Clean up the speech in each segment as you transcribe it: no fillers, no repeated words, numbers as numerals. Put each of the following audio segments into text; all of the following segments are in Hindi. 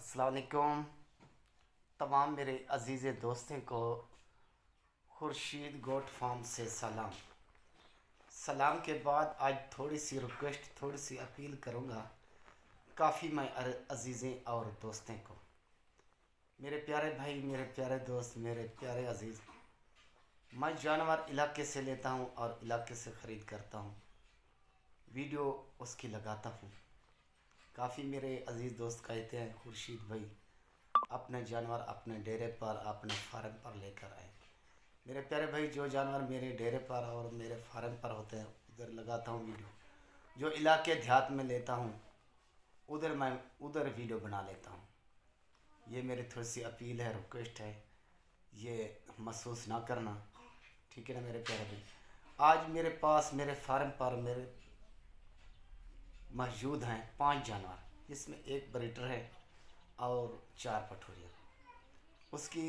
अस्सलाम वालेकुम। तमाम मेरे अज़ीज़ दोस्तों को खुर्शीद गोट फार्म से सलाम। सलाम के बाद आज थोड़ी सी रिक्वेस्ट, थोड़ी सी अपील करूँगा काफ़ी मैं अज़ीज़ें और दोस्तों को। मेरे प्यारे भाई, मेरे प्यारे दोस्त, मेरे प्यारे अज़ीज़, मैं जानवर इलाके से लेता हूँ और इलाके से ख़रीद करता हूँ, वीडियो उसकी लगाता हूँ। काफ़ी मेरे अज़ीज़ दोस्त कहते हैं खुर्शीद भाई अपने जानवर अपने डेरे पर, अपने फार्म पर लेकर आए। मेरे प्यारे भाई, जो जानवर मेरे डेरे पर और मेरे फार्म पर होते हैं उधर लगाता हूँ वीडियो। जो इलाके देहात में लेता हूँ उधर मैं उधर वीडियो बना लेता हूँ। ये मेरी थोड़ी सी अपील है, रिक्वेस्ट है, ये महसूस ना करना, ठीक है ना मेरे प्यारे भाई। आज मेरे पास मेरे फार्म पर मेरे मौजूद हैं 5 जानवर, जिसमें एक ब्रीडर है और 4 पठोरिया। उसकी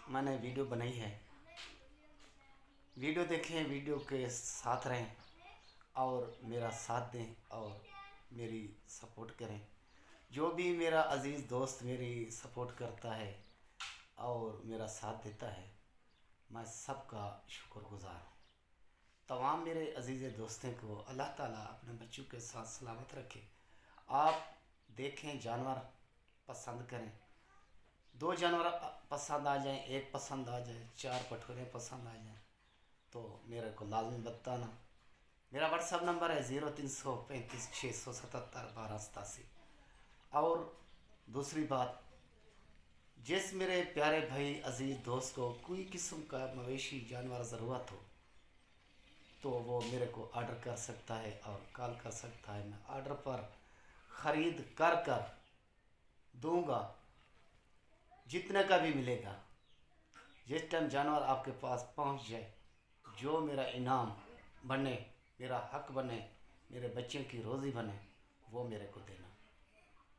मैंने वीडियो बनाई है, वीडियो देखें, वीडियो के साथ रहें और मेरा साथ दें और मेरी सपोर्ट करें। जो भी मेरा अज़ीज़ दोस्त मेरी सपोर्ट करता है और मेरा साथ देता है, मैं सबका शुक्रगुज़ार हूँ। तमाम मेरे अज़ीज़ दोस्तों को अल्लाह ताला अपने बच्चों के साथ सलामत रखे। आप देखें, जानवर पसंद करें, 2 जानवर पसंद आ जाएं, एक पसंद आ जाए, 4 पठोरे पसंद आ जाएं तो मेरे को लाजमी बताना। मेरा व्हाट्सअप नंबर है 0335 677 1287। और दूसरी बात, जिस मेरे प्यारे भाई अज़ीज़ दोस्त को कोई किस्म का मवेशी जानवर ज़रूरत हो तो वो मेरे को ऑर्डर कर सकता है और कॉल कर सकता है। मैं ऑर्डर पर ख़रीद कर दूंगा, जितने का भी मिलेगा। जिस टाइम जानवर आपके पास पहुंच जाए, जो मेरा इनाम बने, मेरा हक बने, मेरे बच्चों की रोज़ी बने, वो मेरे को देना,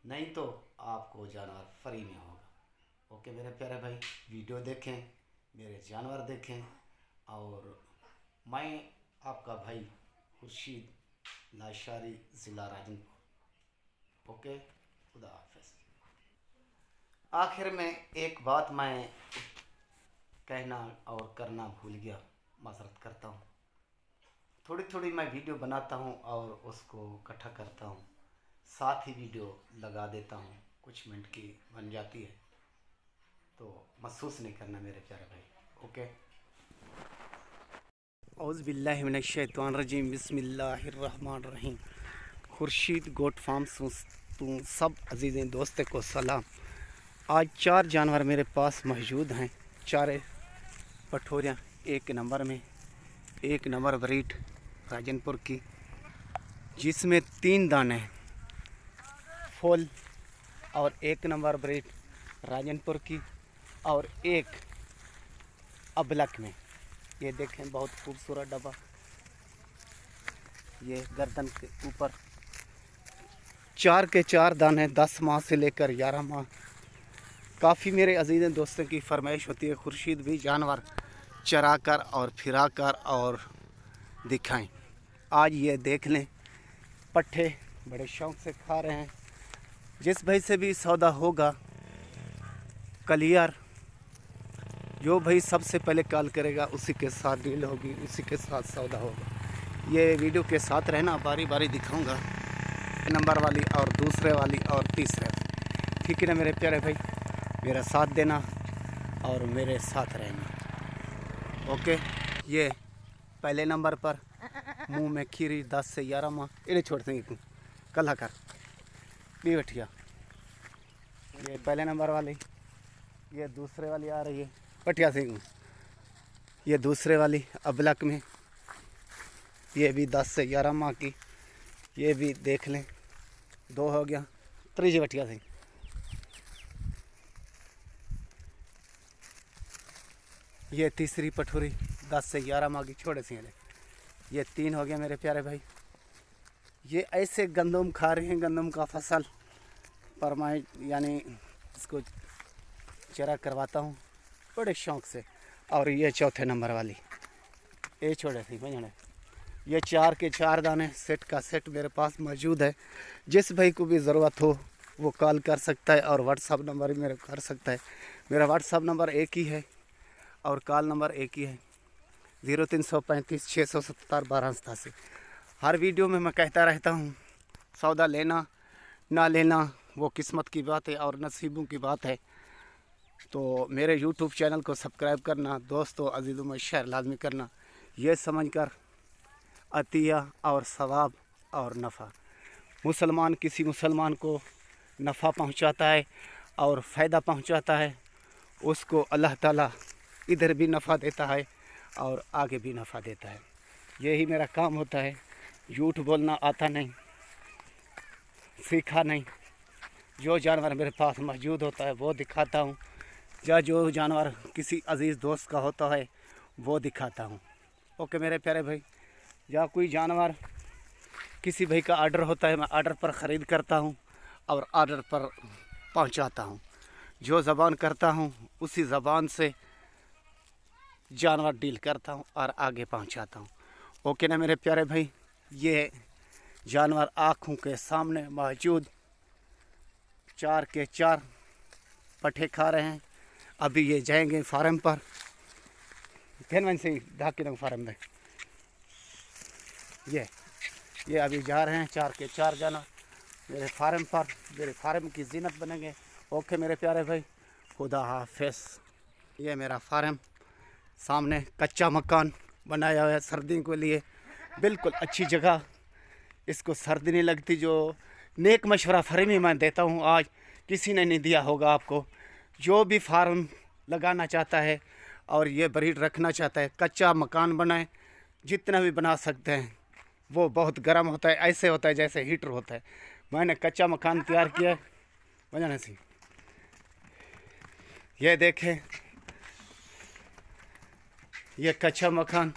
नहीं तो आपको जानवर फ्री में होगा। ओके मेरे प्यारे भाई, वीडियो देखें, मेरे जानवर देखें और मैं आपका भाई खुर्शीद लाशारी, ज़िला राजनपुर। ओके, खुदा हाफिज़। आखिर में एक बात मैं कहना और करना भूल गया, माज़रत करता हूँ। थोड़ी थोड़ी मैं वीडियो बनाता हूँ और उसको इकट्ठा करता हूँ, साथ ही वीडियो लगा देता हूँ, कुछ मिनट की बन जाती है, तो महसूस नहीं करना मेरे प्यारे भाई। ओके, औज़ बिल्लाहि मिनश शैतानिर रजीम, बिस्मिल्लाहिर्रहमानिर्रहीम। खुर्शीद गोट फार्म तू सब अजीज़ें दोस्तों को सलाम। आज 4 जानवर मेरे पास मौजूद हैं, 4 पठोरियाँ एक नंबर में, एक नंबर ब्रीड राजनपुर की, जिसमें 3 दाने फुल और एक नंबर ब्रीड राजनपुर की और एक अबलक में। ये देखें, बहुत खूबसूरत डब्बा, ये गर्दन के ऊपर 4 के 4 दाने, 10 माह से लेकर 11 माह। काफ़ी मेरे अजीज़ दोस्तों की फरमाइश होती है खुर्शीद भी जानवर चरा कर और फिरा कर और दिखाएं। आज ये देख लें, पट्ठे बड़े शौक़ से खा रहे हैं। जिस भाई से भी सौदा होगा क्लियर, जो भाई सबसे पहले कॉल करेगा उसी के साथ डील होगी, उसी के साथ सौदा होगा। ये वीडियो के साथ रहना, बारी बारी दिखाऊंगा, नंबर वाली और दूसरे वाली और तीसरे, ठीक है ना मेरे प्यारे भाई। मेरा साथ देना और मेरे साथ रहना। ओके, ये पहले नंबर पर मुंह में खीरी, 10 से 11 माह, इन्हें छोड़ते हैं कल कर भी बैठिया। ये पहले नंबर वाली, ये दूसरे वाली आ रही है पटिया सिंह, ये दूसरे वाली अबलक में, ये भी 10 से 11 माह की, ये भी देख लें, 2 हो गया। त्रीजी पटिया सिंह, ये तीसरी पठोरी 10 से 11 माह की, छोटे सिंह, ये 3 हो गया मेरे प्यारे भाई। ये ऐसे गंदम खा रहे हैं, गंदम का फसल पर मैं यानी इसको चरा करवाता हूँ बड़े शौक़ से। और ये चौथे नंबर वाली, ये छोटे सी भजने, ये 4 के 4 दाने सेट का सेट मेरे पास मौजूद है। जिस भाई को भी ज़रूरत हो वो कॉल कर सकता है और व्हाट्सअप नंबर भी मेरा कर सकता है। मेरा व्हाट्सअप नंबर एक ही है और कॉल नंबर एक ही है 0335 670 1287। हर वीडियो में मैं कहता रहता हूँ, सौदा लेना ना लेना वो किस्मत की बात है और नसीबों की बात है। तो मेरे यूट्यूब चैनल को सब्सक्राइब करना, दोस्तों अजीज़ों में शेयर लाजमी करना, ये समझकर अतिया और सवाब और नफ़ा। मुसलमान किसी मुसलमान को नफ़ा पहुंचाता है और फ़ायदा पहुंचाता है, उसको अल्लाह ताला इधर भी नफ़ा देता है और आगे भी नफ़ा देता है। यही मेरा काम होता है। झूठ बोलना आता नहीं, सीखा नहीं। जो जानवर मेरे पास मौजूद होता है वो दिखाता हूँ, या जो जानवर किसी अजीज़ दोस्त का होता है वो दिखाता हूँ। ओके मेरे प्यारे भाई, या कोई जानवर किसी भाई का आर्डर होता है, मैं आर्डर पर ख़रीद करता हूँ और आर्डर पर पहुँचाता हूँ। जो ज़बान करता हूँ उसी ज़बान से जानवर डील करता हूँ और आगे पहुँचाता हूँ। ओके ना मेरे प्यारे भाई, ये जानवर आँखों के सामने मौजूद 4 के 4 पट्ठे खा रहे हैं। अभी ये जाएंगे फार्म पर, फिर से ढाके फार्म में ये अभी जा रहे हैं 4 के 4 जानवर मेरे फार्म पर, मेरे फार्म की जीनत बनेंगे। ओके मेरे प्यारे भाई, खुदा हाफिज़। ये मेरा फार्म सामने कच्चा मकान बनाया हुआ है सर्दी के लिए, बिल्कुल अच्छी जगह, इसको सर्दी नहीं लगती। जो नेक मशवरा फार्मी मैं देता हूँ, आज किसी ने नहीं दिया होगा आपको। जो भी फार्म लगाना चाहता है और ये ब्रीड रखना चाहता है, कच्चा मकान बनाए, जितना भी बना सकते हैं। वो बहुत गर्म होता है, ऐसे होता है जैसे हीटर होता है। मैंने कच्चा मकान तैयार किया है बजाने से। ये देखें, ये कच्चा मकान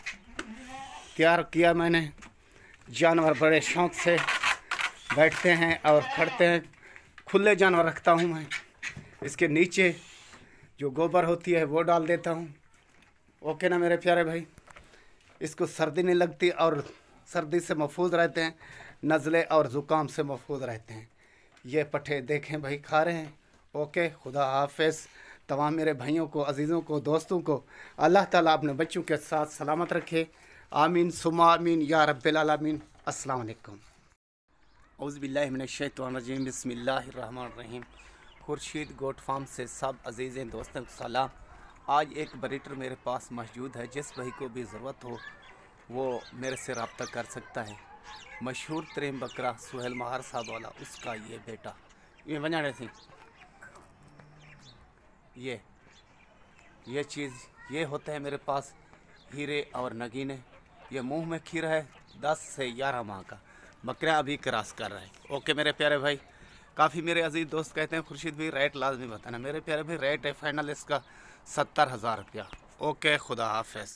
तैयार किया मैंने। जानवर बड़े शौक़ से बैठते हैं और खड़ते हैं। खुले जानवर रखता हूँ मैं। इसके नीचे जो गोबर होती है वो डाल देता हूँ। ओके ना मेरे प्यारे भाई, इसको सर्दी नहीं लगती और सर्दी से महफूज रहते हैं, नज़ले और ज़ुकाम से महफूज रहते हैं। ये पट्ठे देखें भाई खा रहे हैं। ओके, खुदा हाफिज़। तमाम मेरे भाइयों को, अजीज़ों को, दोस्तों को अल्लाह ताला अपने बच्चों के साथ सलामत रखे। आमीन सुम्मा आमीन या रब्बिल आलमीन। अस्सलाम वालेकुम। औज़ु बिल्लाहि मिनश शैतानिर रजीम। बिस्मिल्लाहिर रहमानिर रहीम। खुर्शीद गोट फार्म से सब अजीज़ दोस्तों को सलाम। आज एक ब्रीडर मेरे पास मौजूद है। जिस भाई को भी ज़रूरत हो वो मेरे से रब्ता कर सकता है। मशहूर तरीन बकरा सुहेल महार साहब वाला, उसका ये बेटा, ये बना रहे थे। ये चीज़ ये होता है मेरे पास हीरे और नगीने। ये मुंह में खीरा है 10 से 11 माह का, बकरा अभी क्रॉस कर रहा है। ओके मेरे प्यारे भाई, काफ़ी मेरे अजीज़ दोस्त कहते हैं खुर्शीद भाई रेट लाजमी बताना। मेरे प्यारे भाई रेट है फाइनल इसका 70,000 रुपया। ओके, खुदा हाफिज़।